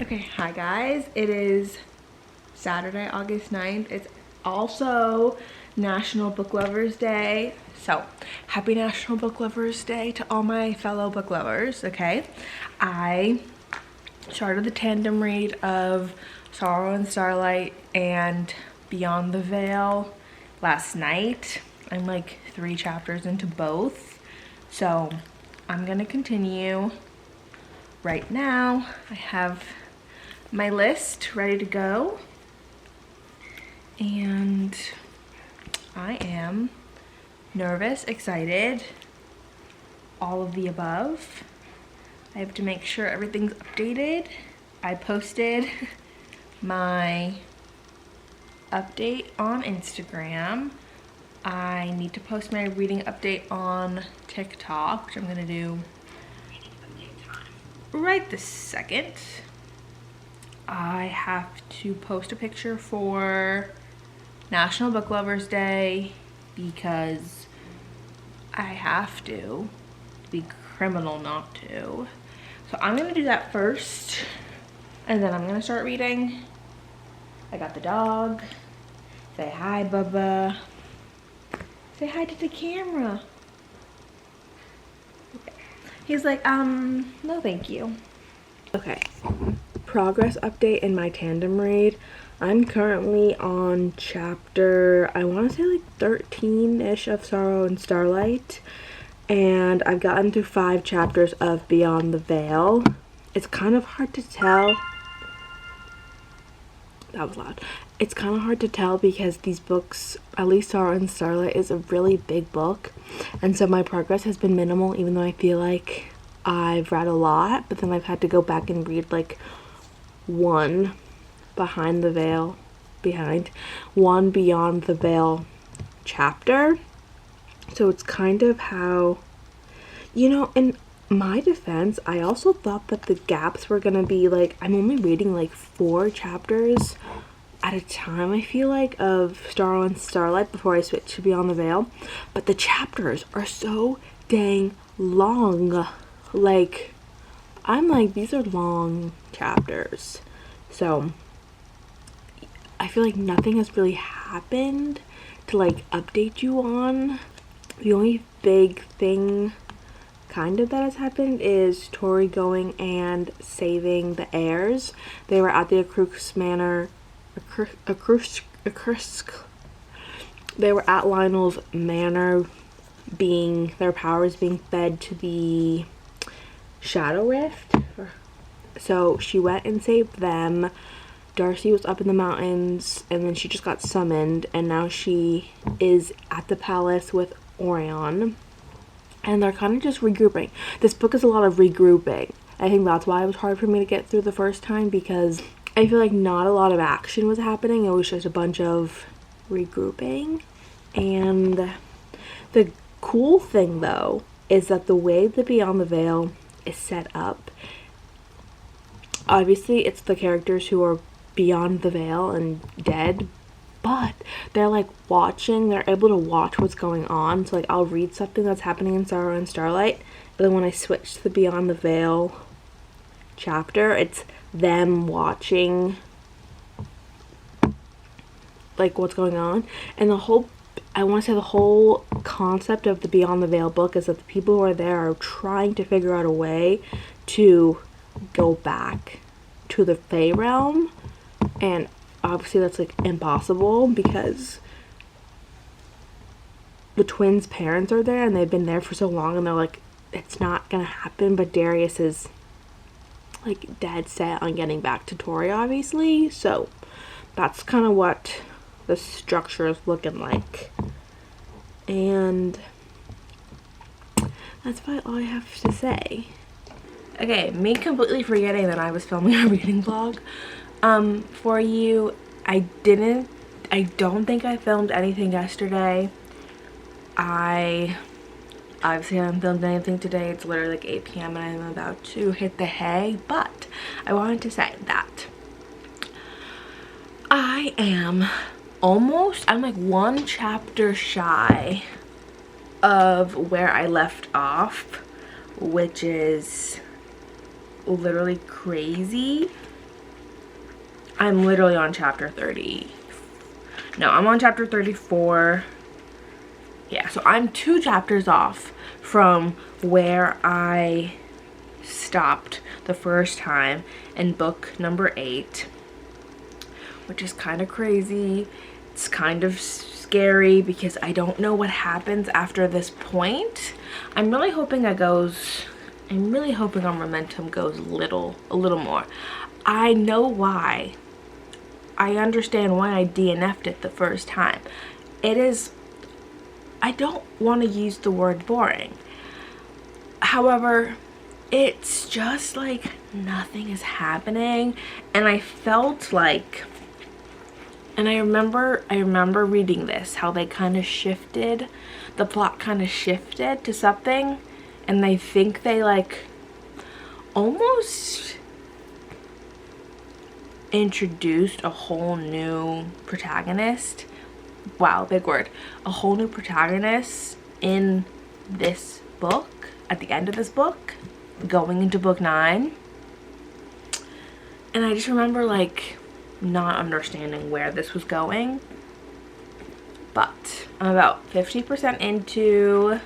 Okay, hi guys. It is Saturday, August 9th. It's also National Book Lovers Day. So, happy National Book Lovers Day to all my fellow book lovers, okay? I started the tandem read of Sorrow and Starlight and Beyond the Veil last night. I'm like 3 chapters into both. So, I'm gonna continue right now. I have my list ready to go, and I am nervous, excited, all of the above. I have to make sure everything's updated. I posted my update on Instagram. I need to post my reading update on TikTok, which I'm gonna do right this second. I have to post a picture for National Book Lovers Day because I have to. It'd be criminal not to. So I'm gonna do that first, and then I'm gonna start reading. I got the dog. Say hi, Bubba. Say hi to the camera. Okay. He's like, no thank you. Okay. Progress update in my tandem read. I'm currently on chapter, I want to say like 13-ish of Sorrow and Starlight, and I've gotten through 5 chapters of Beyond the Veil. It's kind of hard to tell. That was loud. It's kind of hard to tell because these books, at least Sorrow and Starlight, is a really big book, and so my progress has been minimal, even though I feel like I've read a lot, but then I've had to go back and read like one Beyond the Veil chapter. So it's kind of how, in my defense, I also thought that the gaps were gonna be like, I'm only reading like 4 chapters at a time, I feel like, of Sorrow and Starlight before I switch to Beyond the Veil, but the chapters are so dang long. Like, I'm like, these are long chapters. So I feel like nothing has really happened to like update you on. The only big thing kind of that has happened is Tori going and saving the heirs. They were at the Acrux Manor. They were at Lionel's manor, being their powers being fed to the Shadow Rift. So she went and saved them. Darcy was up in the mountains, and then she just got summoned, and now she is at the palace with Orion, and they're kind of just regrouping. This book is a lot of regrouping. I think that's why it was hard for me to get through the first time, because I feel like not a lot of action was happening. It was just a bunch of regrouping. And the cool thing, though, is that the way the Beyond the Veil is set up, obviously it's the characters who are beyond the veil and dead, but they're like watching, they're able to watch what's going on. So like, I'll read something that's happening in Sorrow and Starlight, and then when I switch to the Beyond the Veil chapter, it's them watching like what's going on. And the whole, I want to say the whole concept of the Beyond the Veil book is that the people who are there are trying to figure out a way to go back to the Fae realm, and obviously that's like impossible because the twins' parents are there and they've been there for so long, and they're like, it's not gonna happen. But Darius is like dead set on getting back to Tori, obviously, so that's kind of what the structure is looking like. And that's about all I have to say. Okay, me completely forgetting that I was filming a reading vlog for you. I don't think I filmed anything yesterday. I obviously haven't filmed anything today. It's literally like 8 p.m. and I'm about to hit the hay, but I wanted to say that I'm like 1 chapter shy of where I left off, which is literally crazy. I'm literally on chapter 30. No, I'm on chapter 34. Yeah, so I'm 2 chapters off from where I stopped the first time in book number 8, which is kind of crazy. It's kind of scary because I don't know what happens after this point. I'm really hoping our momentum goes a little more. I know why. I understand why I DNF'd it the first time. It is, I don't want to use the word boring. However, it's just like nothing is happening, and I felt like, and I remember reading this, how they kind of shifted, the plot kind of shifted to something, and they think they like almost introduced a whole new protagonist. Wow, big word. A whole new protagonist in this book, at the end of this book, going into book 9. And I just remember like not understanding where this was going. But I'm about 50% into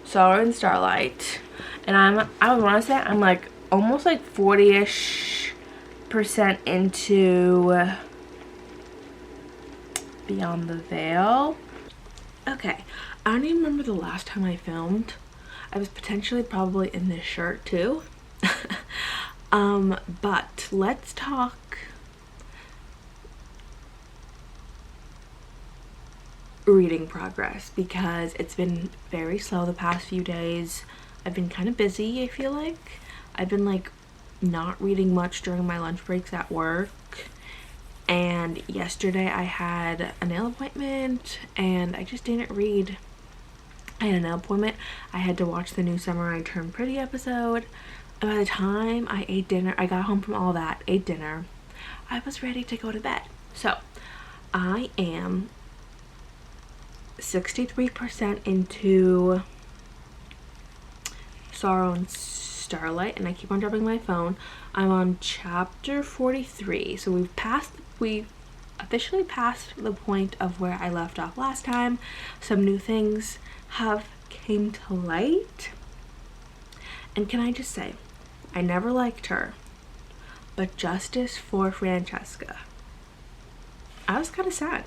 Sorrow and Starlight. And I would want to say I'm like almost like 40-ish% into Beyond the Veil. Okay, I don't even remember the last time I filmed. I was potentially probably in this shirt too. But let's talk reading progress, because it's been very slow the past few days. I've been kind of busy, I feel like. I've been like not reading much during my lunch breaks at work. And yesterday I had a nail appointment and I just didn't read. I had a nail appointment. I had to watch the new Summer I Turned Pretty episode. And by the time I ate dinner, I got home from all that, ate dinner, I was ready to go to bed. So I am 63% into Sorrow and Starlight, and I keep on dropping my phone. I'm on chapter 43, so we've officially passed the point of where I left off last time. Some new things have came to light, and can I just say, I never liked her, but justice for Francesca. I was kind of sad.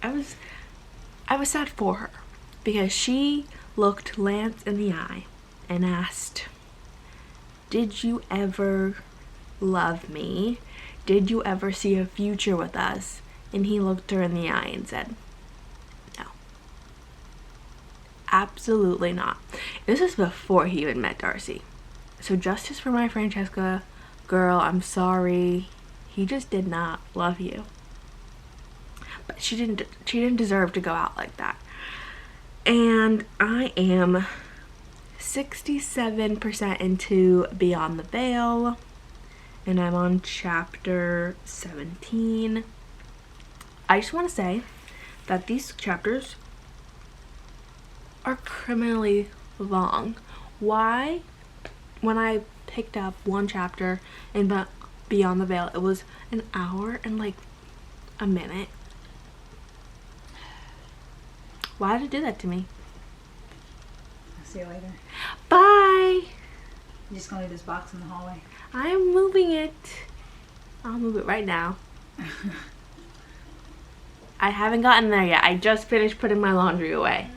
I was sad for her, because she looked Lance in the eye and asked, "Did you ever love me? Did you ever see a future with us?" And he looked her in the eye and said, "No. Absolutely not." This is before he even met Darcy. So justice for my Francesca. Girl, I'm sorry. He just did not love you. But she didn't deserve to go out like that. And I am 67% into Beyond the Veil, and I'm on chapter 17. I just want to say that these chapters are criminally long. Why? When I picked up one chapter in Beyond the Veil, it was an hour and like a minute. Why did it do that to me? I'll see you later. Bye! I'm just gonna leave this box in the hallway. I'm moving it. I'll move it right now. I haven't gotten there yet. I just finished putting my laundry away.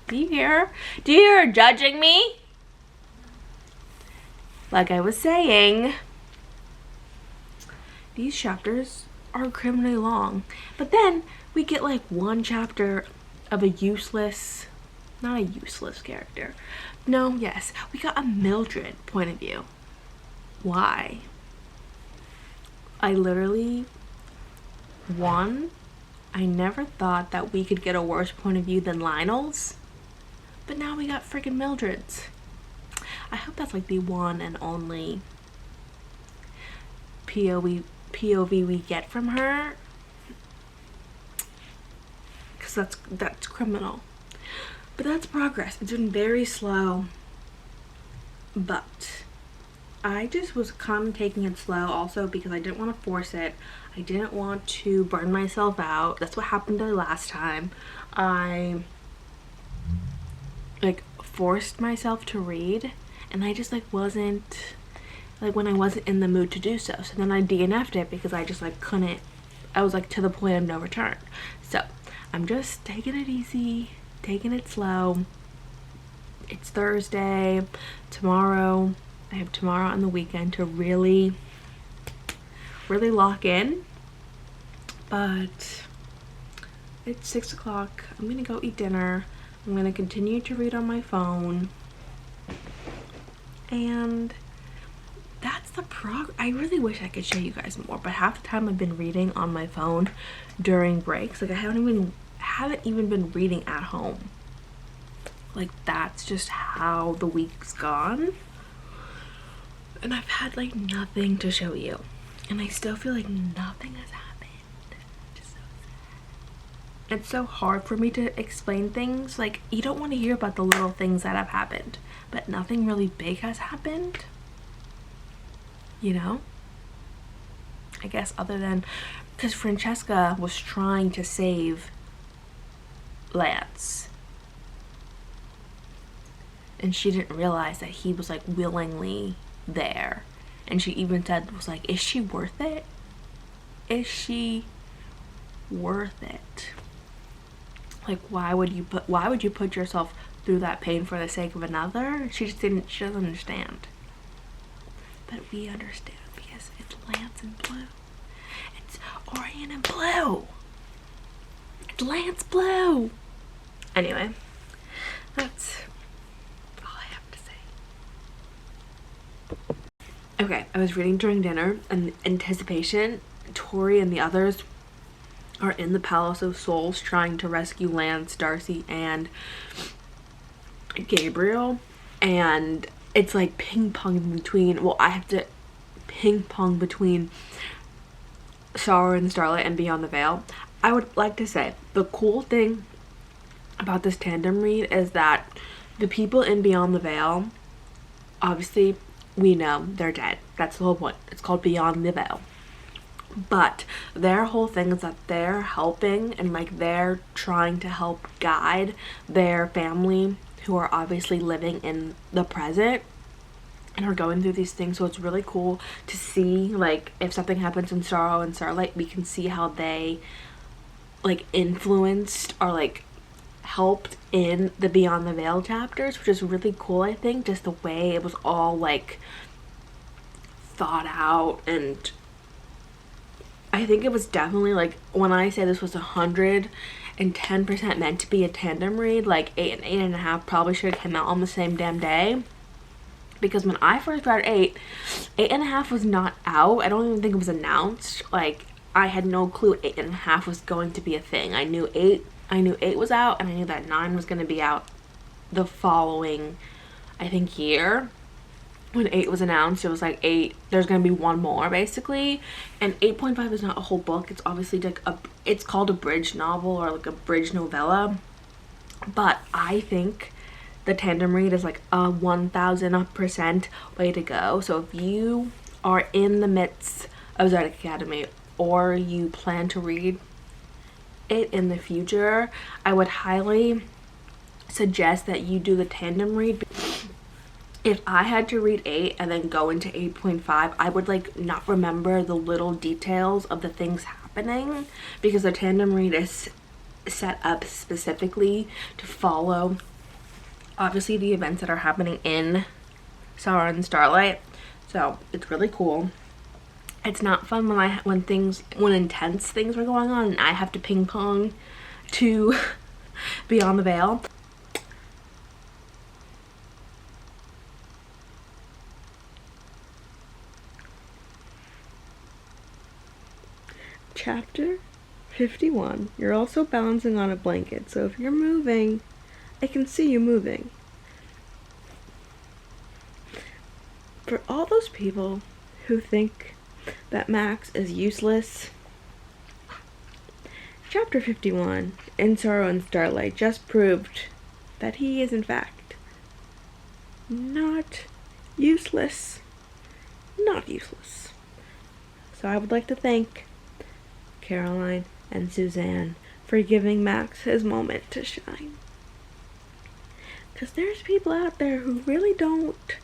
Do you hear her? Do you hear her judging me? Like I was saying, these chapters are criminally long. But then we get like one chapter of a useless, not a useless character. No, yes, we got a Mildred point of view. Why? I literally, I never thought that we could get a worse point of view than Lionel's. But now we got freaking Mildred's. I hope that's like the one and only POV we get from her, because that's criminal. But that's progress. It's been very slow, but I just was kind of taking it slow also because I didn't want to force it. I didn't want to burn myself out. That's what happened to me last time. I like forced myself to read and I just like wasn't like when I wasn't in the mood to do so. So then I DNF'd it because I just like couldn't. I was like to the point of no return. So I'm just taking it easy, taking it slow. It's Thursday. Tomorrow, I have tomorrow and the weekend to really lock in. But it's 6 o'clock. I'm gonna go eat dinner. I'm gonna continue to read on my phone. And that's the I really wish I could show you guys more, but half the time I've been reading on my phone during breaks. Like I haven't even been reading at home. Like that's just how the week's gone. And I've had like nothing to show you. And I still feel like nothing has happened. Just so sad. It's so hard for me to explain things. Like you don't want to hear about the little things that have happened, but nothing really big has happened. You know? I guess other than because Francesca was trying to save Lance. And she didn't realize that he was like willingly there. And she even said, was like, is she worth it? Is she worth it? Like why would you put yourself through that pain for the sake of another? She doesn't understand. But we understand because it's Lance and Blue. It's Orion and Blue. It's Lance Blue. Anyway, that's all I have to say. Okay, I was reading during dinner and anticipation. Tori and the others are in the Palace of Souls trying to rescue Lance, Darcy, and Gabriel. And it's like ping pong between, well, I have to ping pong between Sorrow and Starlight and Beyond the Veil. I would like to say the cool thing about this tandem read is that the people in Beyond the Veil, obviously we know they're dead. That's the whole point. It's called Beyond the Veil. But their whole thing is that they're helping and like they're trying to help guide their family who are obviously living in the present and are going through these things. So it's really cool to see like if something happens in Sorrow and Starlight, we can see how they like influenced or like helped in the Beyond the Veil chapters, which is really cool. I think just the way it was all like thought out, and I think it was definitely like when I say this was 110% meant to be a tandem read, like 8 and 8.5 probably should have come out on the same damn day. Because when I first read 8.5 was not out. I don't even think it was announced. Like I had no clue 8.5 was going to be a thing. I knew 8 was out, and I knew that 9 was going to be out the following, I think, year. When 8 was announced, it was like 8, there's going to be one more basically. And 8.5 is not a whole book. It's obviously like it's called a bridge novel or like a bridge novella. But I think the tandem read is like a 1000% way to go. So if you are in the midst of Zodiac Academy or you plan to read it in the future, I would highly suggest that you do the tandem read. If I had to read 8 and then go into 8.5, I would like not remember the little details of the things happening, because the tandem read is set up specifically to follow obviously the events that are happening in Sorrow and Starlight. So it's really cool. It's not fun when intense things are going on and I have to ping pong to Beyond the Veil. Chapter 51. You're also balancing on a blanket, so if you're moving, I can see you moving. For all those people who think that Max is useless, Chapter 51 in Sorrow and Starlight just proved that he is in fact not useless. not useless. So I would like to thank Caroline and Suzanne for giving Max his moment to shine. Because there's people out there who really don't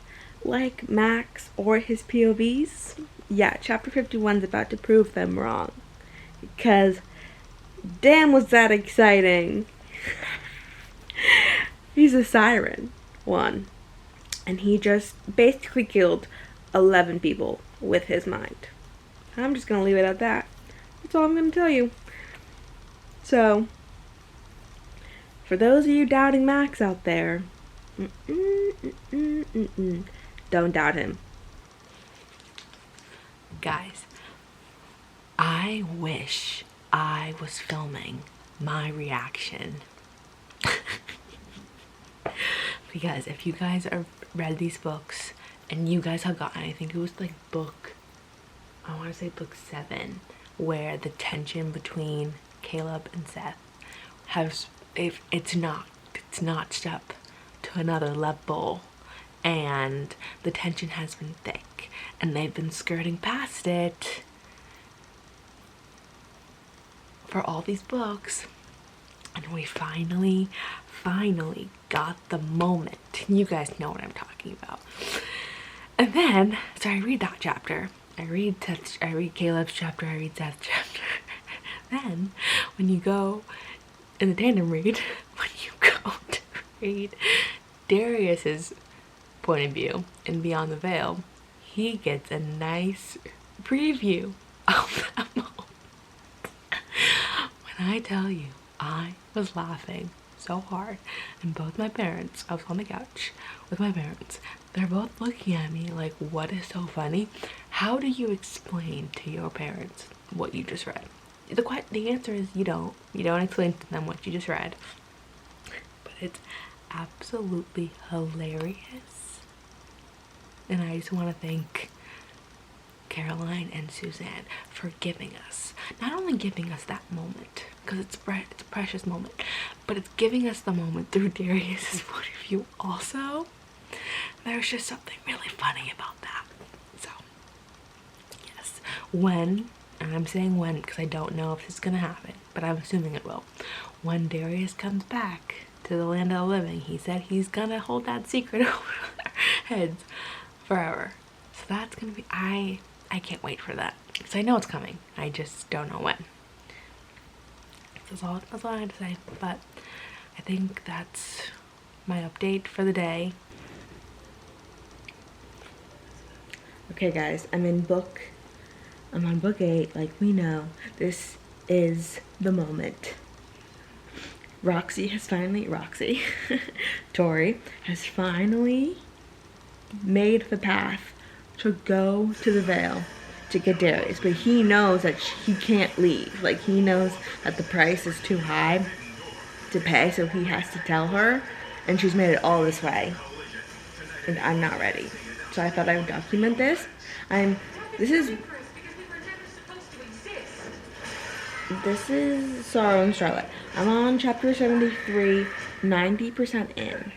like Max or his POVs. Yeah, chapter 51's about to prove them wrong. Because damn was that exciting. He's a siren, one. And he just basically killed 11 people with his mind. I'm just going to leave it at that. That's all I'm going to tell you. So, for those of you doubting Max out there, don't doubt him. Guys, I wish I was filming my reaction. Because if you guys are read these books and you guys have gotten, I think it was like I want to say book 7, where the tension between Caleb and Seth it's notched up to another level, and the tension has been thick and they've been skirting past it for all these books, and we finally got the moment. You guys know what I'm talking about. And then, so I read that chapter, I read Caleb's chapter, I read Seth's chapter. Then, when you go in the tandem read, when you go to read Darius's point of view in Beyond the Veil, he gets a nice preview of that moment. When I tell you, I was laughing so hard, and both my parents, I was on the couch with my parents, they're both looking at me like, what is so funny? How do you explain to your parents what you just read? The answer is you don't explain to them what you just read, but it's absolutely hilarious. And I just want to thank Caroline and Suzanne for not only giving us that moment, because it's a precious moment, but it's giving us the moment through Darius's point of view also. There's just something really funny about that. So, yes, and I'm saying when because I don't know if this is gonna happen, but I'm assuming it will. When Darius comes back to the land of the living, he said he's gonna hold that secret over their heads forever. So that's gonna be, I can't wait for that, because I know it's coming. I just don't know when. That's all I had to say. But I think that's my update for the day. Okay guys, I'm on book 8, like we know. This is the moment. Tori has finally made the path to go to the Vale to get Darius, but he knows that he can't leave. Like, he knows that the price is too high to pay, so he has to tell her, and she's made it all this way, and I'm not ready. So I thought I would document this. This is Sorrow and Charlotte. I'm on chapter 73, 90% in.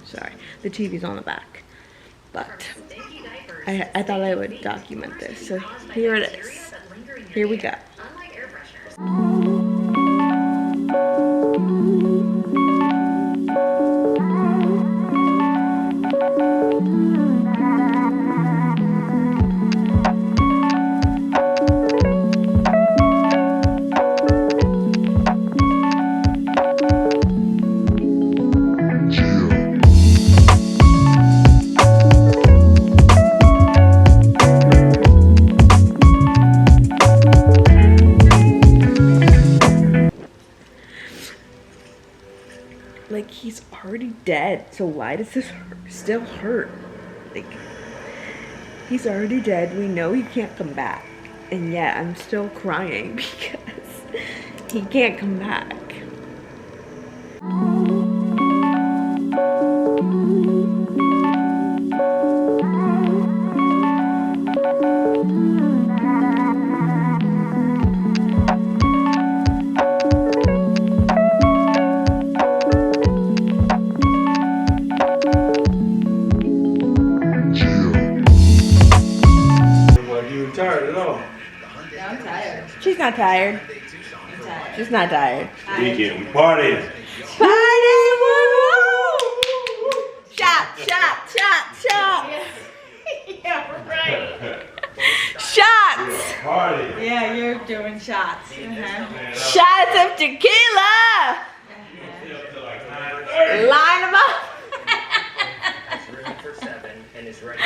Sorry, the TV's on the back. But I thought I would document this. So here it is. Here we go. Like, he's already dead, so why does this still hurt? Like, he's already dead, we know he can't come back, and yet I'm still crying because he can't come back. not tired. She's not tired. Weekend, we partying. Party! Woo! Shot, shot, shot, shot. Yeah, right. Shots! Party. Yeah, you're doing shots. Uh-huh. Shots of tequila! Line them up! Room for 7 and is ready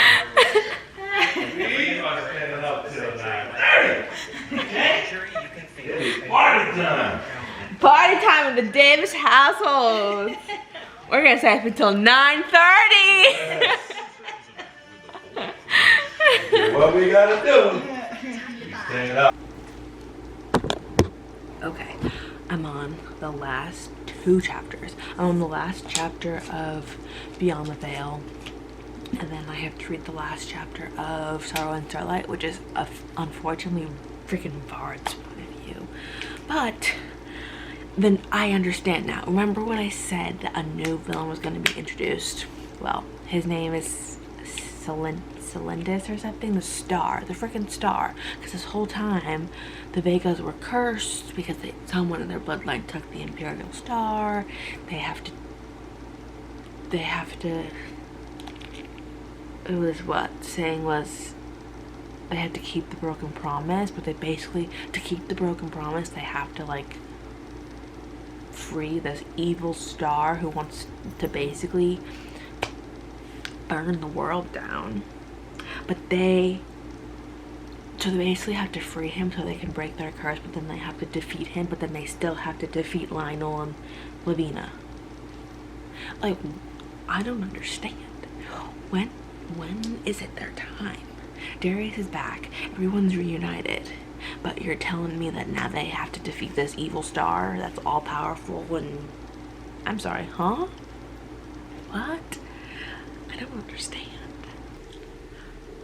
We are standing up till 9:30. sure you can feel It's party time. Party time in the Davis household. We're gonna stay up until 9:30. What we gotta do? We stand up. Okay, I'm on the last 2 chapters. I'm on the last chapter of Beyond the Veil, and then I have to read the last chapter of Sorrow and Starlight, which is unfortunately freaking Bard's point of view. But then I understand now. Remember when I said that a new villain was going to be introduced? Well, his name is Celindus or something, the star, the freaking star. Because this whole time, the Vegas were cursed because someone in their bloodline took the Imperial Star. They have to. It was saying was they had to keep the broken promise, but they basically, to keep the broken promise, they have to like free this evil star who wants to basically burn the world down. But they basically have to free him so they can break their curse, but then they have to defeat him, but then they still have to defeat Lionel and Lavina. Like, I don't understand. When is it their time? Darius is back, everyone's reunited, but you're telling me that now they have to defeat this evil star that's all powerful and... I'm sorry, huh? What? I don't understand.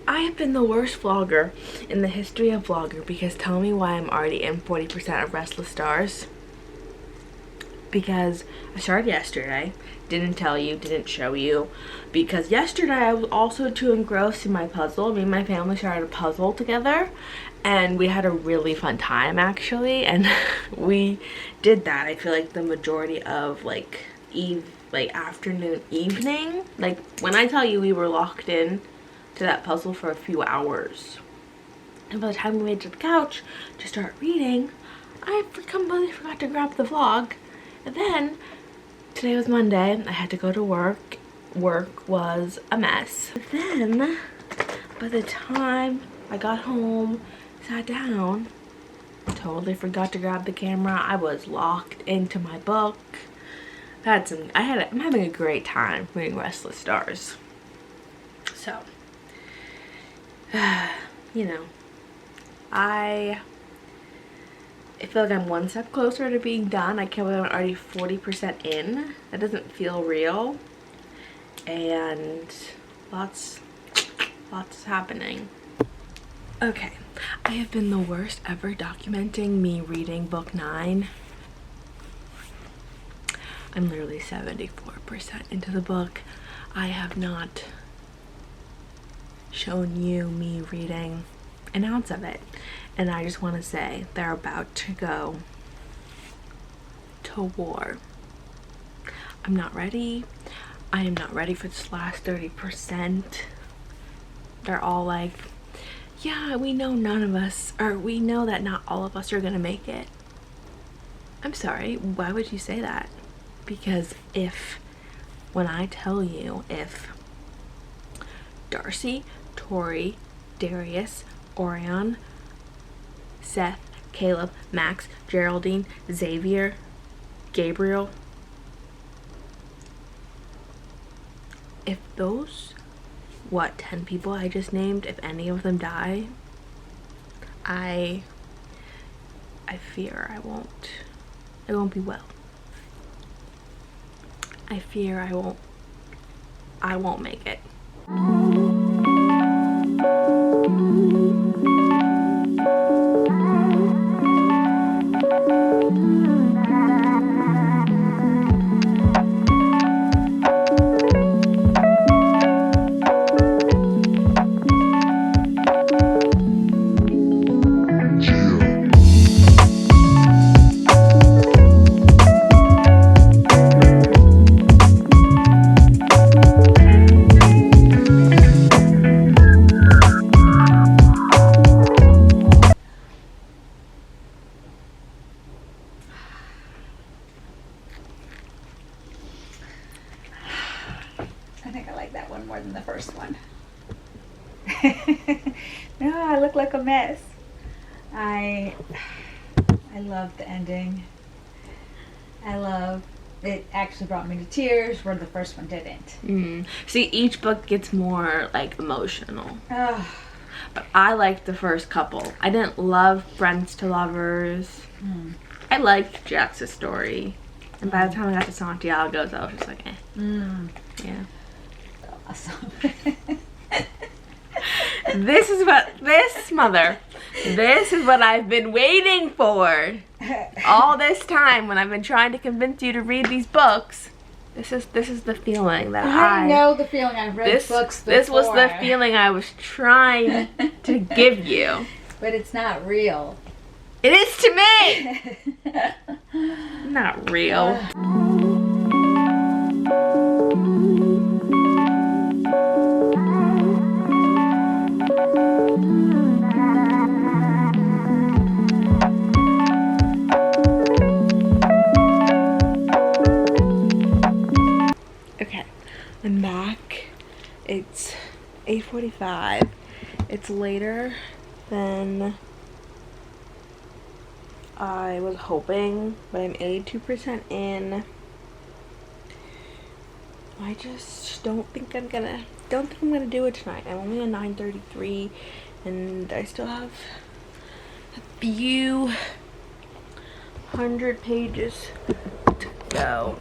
I have been the worst vlogger in the history of vlogger, because tell me why I'm already in 40% of Restless Stars. Because I started yesterday, didn't tell you, didn't show you, because yesterday I was also too engrossed in my puzzle. Me and my family started a puzzle together, and we had a really fun time actually, and we did that. I feel like the majority of like afternoon, evening, like when I tell you we were locked in to that puzzle for a few hours, and by the time we made it to the couch to start reading, I completely forgot to grab the vlog. And then today was Monday, I had to go to work. Work was a mess. Then by the time I got home, sat down, totally forgot to grab the camera. I was locked into my book. I'm having a great time reading Restless Stars. So, you know, I feel like I'm one step closer to being done. I can't believe I'm already 40% in. That doesn't feel real. And lots happening. Okay, I have been the worst ever documenting me reading book 9. I'm literally 74% into the book. I have not shown you me reading an ounce of it. And I just want to say, they're about to go to war. I'm not ready. I am not ready for this last 30%. They're all like, yeah, we know we know that not all of us are gonna make it. I'm sorry, why would you say that? Because when I tell you, if Darcy, Tori, Darius, Orion, Seth, Caleb, Max, Geraldine, Xavier, Gabriel, if those 10 people I just named, if any of them die, I fear it won't be well. I fear I won't make it. think I like that one more than the first one. No, I look like a mess. I love the ending. It actually brought me to tears where the first one didn't. See, each book gets more like emotional. Ugh. But I liked the first couple. I didn't love Friends to Lovers. I liked Jax's story. And by the time I got to Santiago's, I was just like, eh. Yeah. Awesome. This is what I've been waiting for. All this time when I've been trying to convince you to read these books. This is the feeling that I know the feeling. I've read books before. This was the feeling I was trying to give you. But it's not real. It is to me! Not real. Okay, I'm back. It's 8:45. It's later than I was hoping, but I'm 82% in. I just don't think I'm gonna do it tonight. I'm only on 9:33 and I still have a few hundred pages to go.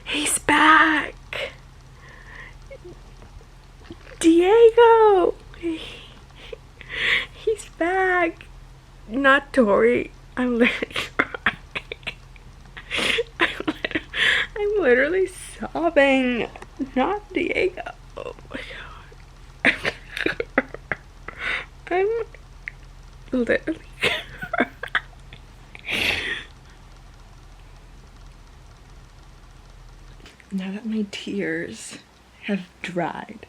He's back! Diego! He's back! Not Tori. I'm literally crying. I'm literally sobbing. Not Diego. Oh my god. I'm literally crying. Now that my tears have dried,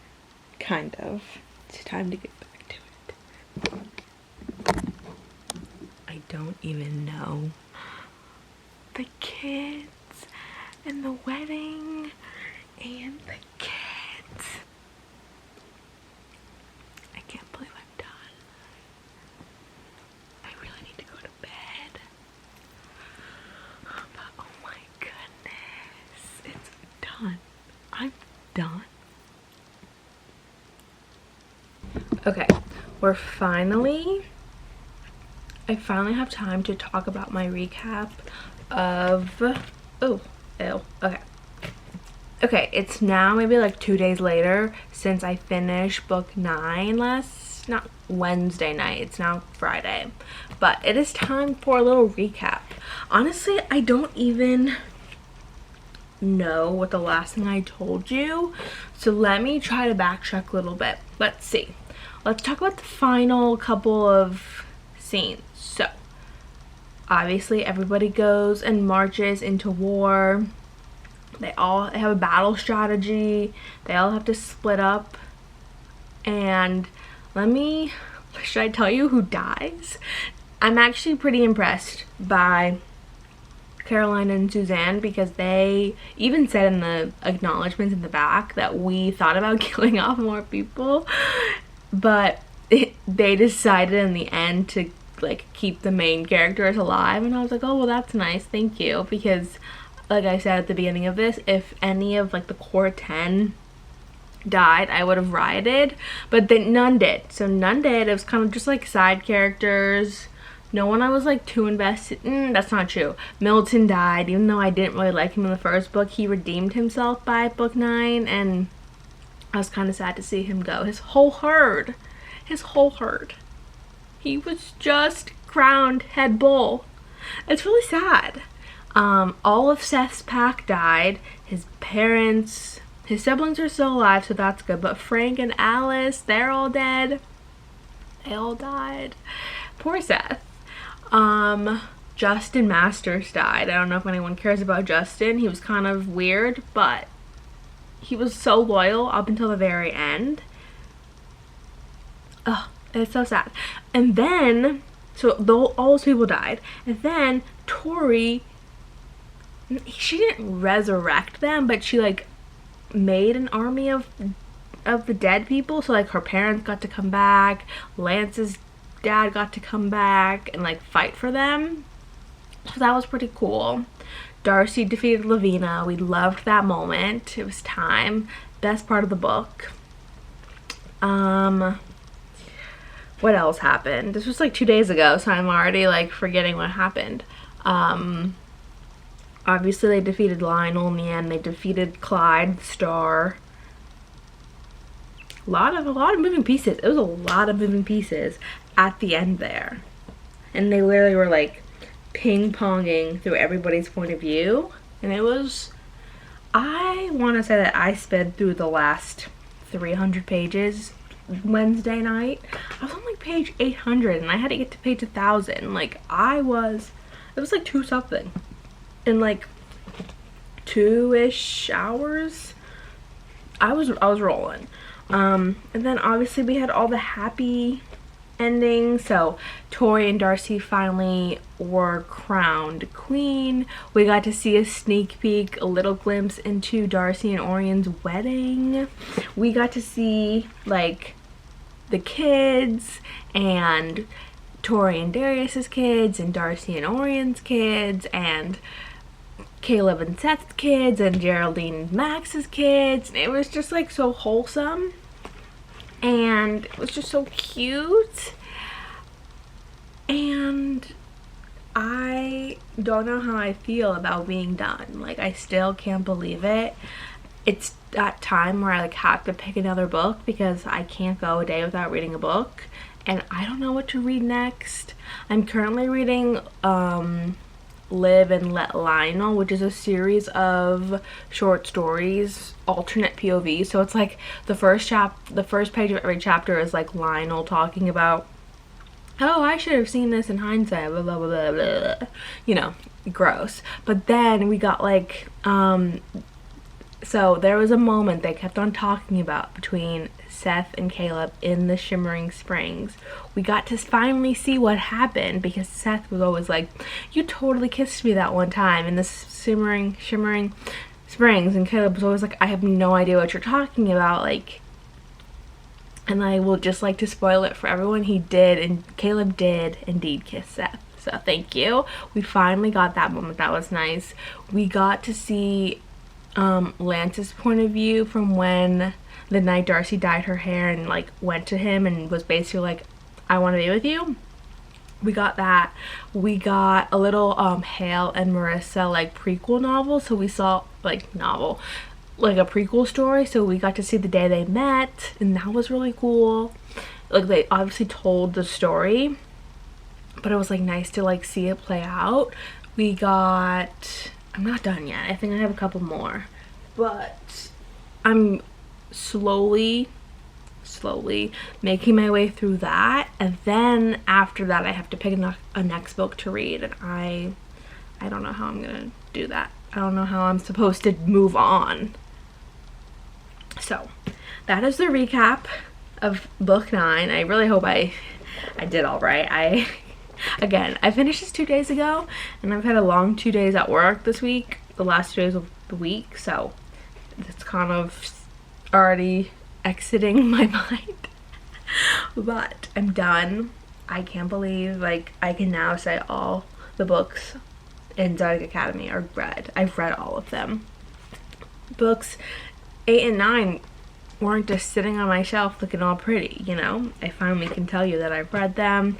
kind of, it's time to get back to it. I don't even know. The kids and the wedding and the kids. I can't believe I'm done. I really need to go to bed. But oh my goodness, it's done. I'm done. Okay, I finally have time to talk about my recap of, okay, it's now maybe like 2 days later since I finished book 9 not Wednesday night, it's now Friday, but it is time for a little recap. Honestly, I don't even know what the last thing I told you, so let me try to backtrack a little bit. Let's see. Let's talk about the final couple of scenes. So, obviously everybody goes and marches into war. They all have a battle strategy. They all have to split up. And should I tell you who dies? I'm actually pretty impressed by Caroline and Suzanne because they even said in the acknowledgments in the back that we thought about killing off more people, but they decided in the end to like keep the main characters alive, and I was like, oh well, that's nice, thank you, because like I said at the beginning of this, if any of like the core 10 died, I would have rioted, but then none did. So none did. It was kind of just like side characters. No one I was like too invested. That's not true. Milton died, even though I didn't really like him in the first book. He redeemed himself by book 9, and I was kind of sad to see him go. His whole herd. He was just crowned head bull. It's really sad. All of Seth's pack died. His parents, his siblings are still alive, so that's good. But Frank and Alice, they're all dead. They all died. Poor Seth. Justin Masters died. I don't know if anyone cares about Justin. He was kind of weird, but he was so loyal up until the very end. Ugh, it's so sad. And then, so all those people died. And then Tori, she didn't resurrect them, but she like made an army of the dead people. So like her parents got to come back, Lance's dad got to come back and like fight for them. So that was pretty cool. Darcy defeated Lavina. We loved that moment. It was time. Best part of the book. What else happened? This was like 2 days ago, so I'm already like forgetting what happened. Obviously they defeated Lionel in the end. They defeated Clyde, the star. A lot of moving pieces. It was a lot of moving pieces at the end there. And they literally were like ping-ponging through everybody's point of view. And it was, I want to say that I sped through the last 300 pages Wednesday night. I was on like page 800 and I had to get to page 1000. Like it was like 2 something in like 2-ish hours. I was rolling. And then obviously we had all the happy endings. So Tori and Darcy finally were crowned queen. We got to see a sneak peek, a little glimpse into Darcy and Orion's wedding. We got to see like the kids and Tori and Darius's kids and Darcy and Orion's kids and Caleb and Seth's kids and Geraldine and Max's kids. And it was just like so wholesome and it was just so cute. And I don't know how I feel about being done. Like I still can't believe it. It's that time where I like have to pick another book because I can't go a day without reading a book and I don't know what to read next. I'm currently reading Live and Let Lionel, which is a series of short stories, alternate POV. So it's like the first page of every chapter is like Lionel talking about, oh, I should have seen this in hindsight, blah blah blah blah blah, you know, gross. But then we got like so there was a moment they kept on talking about between Seth and Caleb in the Shimmering Springs. We got to finally see what happened because Seth was always like, you totally kissed me that one time in the shimmering springs, and Caleb was always like, I have no idea what you're talking about, like, and I will just like to spoil it for everyone. He did, and Caleb did indeed kiss Seth. So thank you. We finally got that moment. That was nice. We got to see Lance's point of view from when the night Darcy dyed her hair and like went to him and was basically like, I want to be with you. We got that. We got a little Hale and Marissa like prequel novel. So we saw like like a prequel story. So we got to see the day they met and that was really cool. Like they obviously told the story, but it was like nice to like see it play out. We got, I'm not done yet. I think I have a couple more, but I'm slowly making my way through that. And then after that, I have to pick a next book to read. And I don't know how I'm gonna do that. I don't know how I'm supposed to move on. So that is the recap of book 9. I really hope I did all right. Again, I finished this 2 days ago and I've had a long 2 days at work this week, the last 2 days of the week, so it's kind of already exiting my mind. But I'm done. I can't believe like I can now say all the books in Zodiac Academy are read. I've read all of them. Books 8 and 9 weren't just sitting on my shelf looking all pretty, you know. I finally can tell you that I've read them.